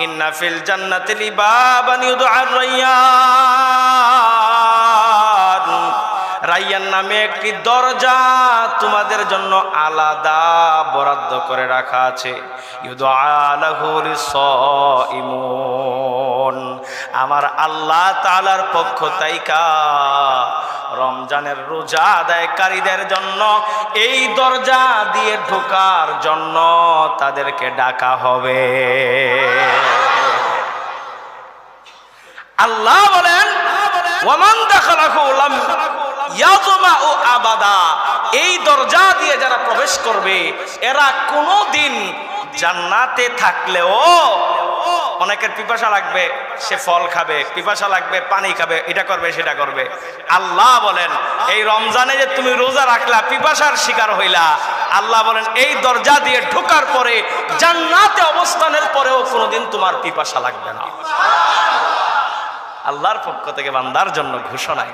ইন্না ফিল জান্নাতি লিবাবান ইউদআ রায়্যান, রায়্যান নামে একটি দরজা তোমাদের জন্য আলাদা বরাদ্দ করে রাখা আছে। ইউদআ লাহু লিসাইমুন, আমার আল্লাহ তাআলার পক্ষ থেকে রমজানের রোজা আদায়কারীদের জন্য এই দরজা দিয়ে ঢোকার জন্য তাদেরকে ডাকা হবে। আল্লাহ বলেন ওয়ামান দাখালাহু লাম ইয়াযমাউ আবাদা, এই দরজা দিয়ে যারা প্রবেশ করবে এরা কোনোদিন জান্নাতে থাকলেও, অনেকের পিপাসা লাগবে সে ফল খাবে, পিপাসা লাগবে পানি খাবে, এটা করবে সেটা করবে। আল্লাহ বলেন এই রমজানে যে তুমি রোজা রাখলা, পিপাসার শিকার হইলা, আল্লাহ বলেন এই দরজা দিয়ে ঢোকার পরে জান্নাতে অবস্থানের পরেও কোনোদিন তোমার পিপাসা লাগবে না। আল্লাহর পক্ষ থেকে বান্দার জন্য ঘোষণা।